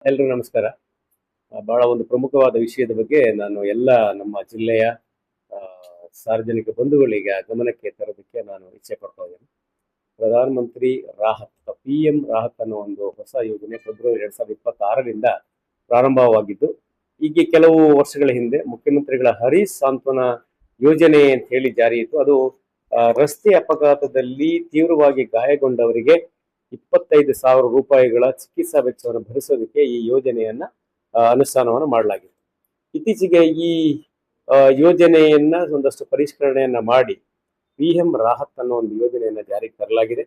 ಎಲ್ರಿಗೂ ನಮಸ್ಕಾರ. ಬಹಳ ಒಂದು ಪ್ರಮುಖವಾದ ವಿಷಯದ ಬಗ್ಗೆ ನಾನು ಎಲ್ಲ ನಮ್ಮ ಜಿಲ್ಲೆಯ ಆ, ಸಾರ್ವಜನಿಕ ಬಂಧುಗಳಿಗೆ ಗಮನಕ್ಕೆ ತರೋದಕ್ಕೆ ನಾನು ಇಚ್ಛೆ ಪಡ್ತಾ ಇದ್ದೇನೆ. ಪ್ರಧಾನ ಮಂತ್ರಿ ರಾಹತ್ PM ರಾಹತ್ ಅನ್ನೋ ಒಂದು ಹೊಸ ಯೋಜನೆ ಫೆಬ್ರವರಿ 2026ರಿಂದ ಪ್ರಾರಂಭವಾಗಿದ್ದು, ಈಗ ಕೆಲವು ವರ್ಷಗಳ ಹಿಂದೆ ಮುಖ್ಯಮಂತ್ರಿಗಳ ಹರೀಶ್ ಸಾಂತ್ವನ ಯೋಜನೆ ಅಂತ ಹೇಳಿ ಜಾರಿ ಇತ್ತು. ಅದು ರಸ್ತೆ ಅಪಘಾತದಲ್ಲಿ ತೀವ್ರವಾಗಿ ಗಾಯಗೊಂಡವರಿಗೆ 25,000 ರೂಪಾಯಿಗಳ ಚಿಕಿತ್ಸಾ ವೆಚ್ಚವನ್ನು ಭರಿಸೋದಕ್ಕೆ ಈ ಯೋಜನೆಯನ್ನ ಅನುಷ್ಠಾನವನ್ನು ಮಾಡಲಾಗಿದೆ. ಇತ್ತೀಚೆಗೆ ಈ ಯೋಜನೆಯನ್ನ ಒಂದಷ್ಟು ಪರಿಷ್ಕರಣೆಯನ್ನ ಮಾಡಿ PM ರಾಹತ್ ಅನ್ನೋ ಒಂದು ಯೋಜನೆಯನ್ನ ಜಾರಿಗೆ ತರಲಾಗಿದೆ.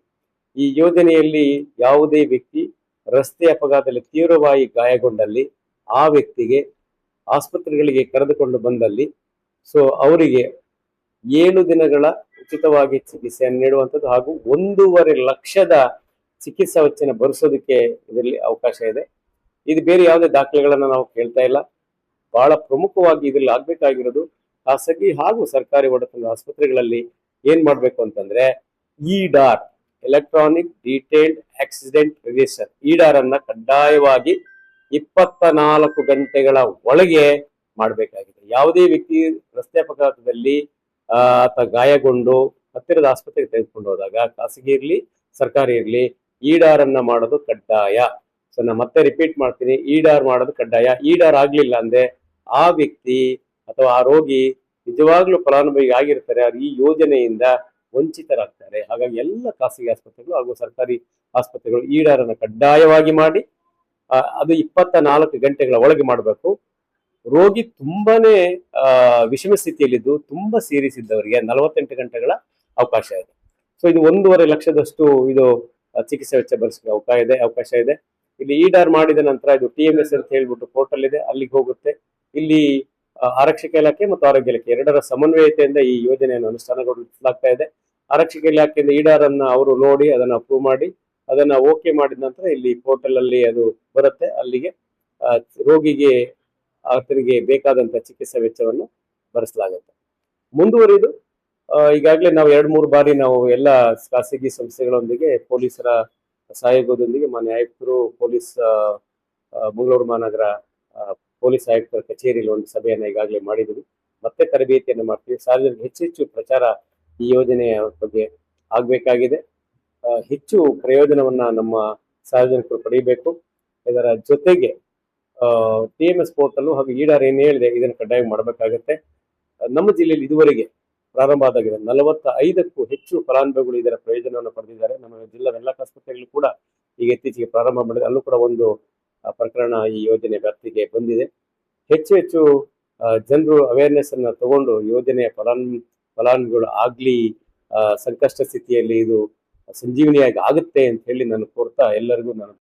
ಈ ಯೋಜನೆಯಲ್ಲಿ ಯಾವುದೇ ವ್ಯಕ್ತಿ ರಸ್ತೆ ಅಪಘಾತದಲ್ಲಿ ತೀವ್ರವಾಗಿ ಗಾಯಗೊಂಡಲ್ಲಿ ಆ ವ್ಯಕ್ತಿಗೆ ಆಸ್ಪತ್ರೆಗಳಿಗೆ ಕರೆದುಕೊಂಡು ಬಂದಲ್ಲಿ ಅವರಿಗೆ 7 ದಿನಗಳ ಉಚಿತವಾಗಿ ಚಿಕಿತ್ಸೆಯನ್ನು ನೀಡುವಂಥದ್ದು ಹಾಗೂ 1.5 ಲಕ್ಷದ ಚಿಕಿತ್ಸಾ ವೆಚ್ಚನ ಭರಿಸೋದಕ್ಕೆ ಇದರಲ್ಲಿ ಅವಕಾಶ ಇದೆ. ಇದು ಬೇರೆ ಯಾವುದೇ ದಾಖಲೆಗಳನ್ನ ನಾವು ಕೇಳ್ತಾ ಇಲ್ಲ. ಬಹಳ ಪ್ರಮುಖವಾಗಿ ಇದರಲ್ಲಿ ಆಗ್ಬೇಕಾಗಿರೋದು ಖಾಸಗಿ ಹಾಗೂ ಸರ್ಕಾರಿ ಒಡೆತನದ ಆಸ್ಪತ್ರೆಗಳಲ್ಲಿ ಏನ್ ಮಾಡ್ಬೇಕು ಅಂತಂದ್ರೆ ಇಡಾರ್, ಎಲೆಕ್ಟ್ರಾನಿಕ್ ಡೀಟೇಲ್ಡ್ ಆಕ್ಸಿಡೆಂಟ್ ರಿಜಿಸ್ಟರ್, ಇಡಾರ್ ಅನ್ನ ಕಡ್ಡಾಯವಾಗಿ 24 ಗಂಟೆಗಳ ಒಳಗೆ ಮಾಡಬೇಕಾಗಿದೆ. ಯಾವುದೇ ವ್ಯಕ್ತಿ ರಸ್ತೆ ಅಪಘಾತದಲ್ಲಿ ಆತ ಗಾಯಗೊಂಡು ಹತ್ತಿರದ ಆಸ್ಪತ್ರೆಗೆ ತೆಗೆದುಕೊಂಡು ಹೋದಾಗ ಖಾಸಗಿ ಇರ್ಲಿ ಸರ್ಕಾರಿ ಇರ್ಲಿ ಇಡಾರ್ ಅನ್ನ ಮಾಡೋದು ಕಡ್ಡಾಯ. ನಾನು ಮತ್ತೆ ರಿಪೀಟ್ ಮಾಡ್ತೀನಿ, ಇಡಾರ್ ಮಾಡೋದು ಕಡ್ಡಾಯ. ಇಡಾರ್ ಆಗ್ಲಿಲ್ಲ ಅಂದ್ರೆ ಆ ವ್ಯಕ್ತಿ ಅಥವಾ ಆ ರೋಗಿ ನಿಜವಾಗ್ಲೂ ಫಲಾನುಭವಿ ಆಗಿರ್ತಾರೆ, ಈ ಯೋಜನೆಯಿಂದ ವಂಚಿತರಾಗ್ತಾರೆ. ಹಾಗಾಗಿ ಎಲ್ಲ ಖಾಸಗಿ ಆಸ್ಪತ್ರೆಗಳು ಹಾಗೂ ಸರ್ಕಾರಿ ಆಸ್ಪತ್ರೆಗಳು ಇಡಾರ್ ಅನ್ನ ಕಡ್ಡಾಯವಾಗಿ ಮಾಡಿ ಅದು 24 ಗಂಟೆಗಳ ಒಳಗೆ ಮಾಡಬೇಕು. ರೋಗಿ ತುಂಬಾನೇ ವಿಷಮ ಸ್ಥಿತಿಯಲ್ಲಿದ್ದು ತುಂಬಾ ಸೀರಿಯಸ್ ಇದ್ದವರಿಗೆ 48 ಗಂಟೆಗಳ ಅವಕಾಶ ಇದೆ. ಇದು 1.5 ಲಕ್ಷದಷ್ಟು ಇದು ಚಿಕಿತ್ಸೆ ವೆಚ್ಚ ಭರಿಸಲಿಕ್ಕೆ ಅವಕಾಶ ಇದೆ. ಇಲ್ಲಿ ಇಡಾರ್ ಮಾಡಿದ ನಂತರ ಇದು TMS ಅಂತ ಹೇಳ್ಬಿಟ್ಟು ಪೋರ್ಟಲ್ ಇದೆ, ಅಲ್ಲಿಗೆ ಹೋಗುತ್ತೆ. ಇಲ್ಲಿ ಆರಕ್ಷಕ ಇಲಾಖೆ ಮತ್ತು ಆರೋಗ್ಯ ಇಲಾಖೆ ಎರಡರ ಸಮನ್ವಯತೆಯಿಂದ ಈ ಯೋಜನೆಯನ್ನು ಅನುಷ್ಠಾನಗೊಳಿಸಲಾಗ್ತಾ ಇದೆ. ಆರಕ್ಷಕ ಇಲಾಖೆಯಿಂದ ಇಡಾರ್ ಅನ್ನ ಅವರು ನೋಡಿ ಅದನ್ನ ಅಪ್ರೂವ್ ಮಾಡಿ ಅದನ್ನ ಓಕೆ ಮಾಡಿದ ನಂತರ ಇಲ್ಲಿ ಪೋರ್ಟಲ್ ಅಲ್ಲಿ ಅದು ಬರುತ್ತೆ. ಅಲ್ಲಿಗೆ ರೋಗಿಗೆ ಆತನಿಗೆ ಬೇಕಾದಂತ ಚಿಕಿತ್ಸಾ ವೆಚ್ಚವನ್ನು ಭರಿಸಲಾಗುತ್ತೆ. ಮುಂದುವರಿದು ಈಗಾಗಲೇ ನಾವು 2-3 ಬಾರಿ ನಾವು ಎಲ್ಲ ಖಾಸಗಿ ಸಂಸ್ಥೆಗಳೊಂದಿಗೆ ಪೊಲೀಸರ ಸಹಯೋಗದೊಂದಿಗೆ ಮಾನ್ಯ ಆಯುಕ್ತರು ಮಂಗಳೂರು ಮಹಾನಗರ ಪೊಲೀಸ್ ಆಯುಕ್ತರ ಕಚೇರಿಯಲ್ಲಿ ಒಂದು ಸಭೆಯನ್ನು ಈಗಾಗಲೇ ಮಾಡಿದ್ವಿ. ಮತ್ತೆ ತರಬೇತಿಯನ್ನು ಮಾಡ್ತೀವಿ. ಸಾರ್ವಜನಿಕ ಹೆಚ್ಚು ಪ್ರಚಾರ ಈ ಯೋಜನೆಯ ಬಗ್ಗೆ ಆಗ್ಬೇಕಾಗಿದೆ. ಹೆಚ್ಚು ಪ್ರಯೋಜನವನ್ನ ನಮ್ಮ ಸಾರ್ವಜನಿಕರು ಪಡೆಯಬೇಕು. ಇದರ ಜೊತೆಗೆ TMS ಪೋರ್ಟಲ್ ಹಾಗೂ ಇಡಾರ್ ಏನ್ ಹೇಳಿದೆ ಇದನ್ನು ಕಡ್ಡಾಯ ಮಾಡಬೇಕಾಗತ್ತೆ. ನಮ್ಮ ಜಿಲ್ಲೆಯಲ್ಲಿ ಇದುವರೆಗೆ ಪ್ರಾರಂಭ ಆದಾಗಿದೆ 45ಕ್ಕೂ ಹೆಚ್ಚು ಫಲಾನುಭವಿಗಳು ಇದರ ಪ್ರಯೋಜನವನ್ನು ಪಡೆದಿದ್ದಾರೆ. ನಮ್ಮ ಜಿಲ್ಲಾ ಎಲ್ಲ ಆಸ್ಪತ್ರೆಗಳು ಕೂಡ ಈಗ ಇತ್ತೀಚೆಗೆ ಪ್ರಾರಂಭ ಮಾಡಿದೆ, ಅಲ್ಲೂ ಕೂಡ ಒಂದು ಪ್ರಕರಣ ಈ ಯೋಜನೆ ವ್ಯಾಪ್ತಿಗೆ ಬಂದಿದೆ. ಹೆಚ್ಚು ಜನರು ಅವೇರ್ನೆಸ್ ಅನ್ನ ತಗೊಂಡು ಯೋಜನೆಯ ಫಲಾನುಭವಿಗಳು ಆಗ್ಲಿ ಸಂಕಷ್ಟ ಸ್ಥಿತಿಯಲ್ಲಿ ಇದು ಸಂಜೀವನಿಯಾಗಿ ಆಗುತ್ತೆ ಅಂತ ಹೇಳಿ ನಾನು ಕೋರ್ತಾ ಎಲ್ಲರಿಗೂ ನಾನು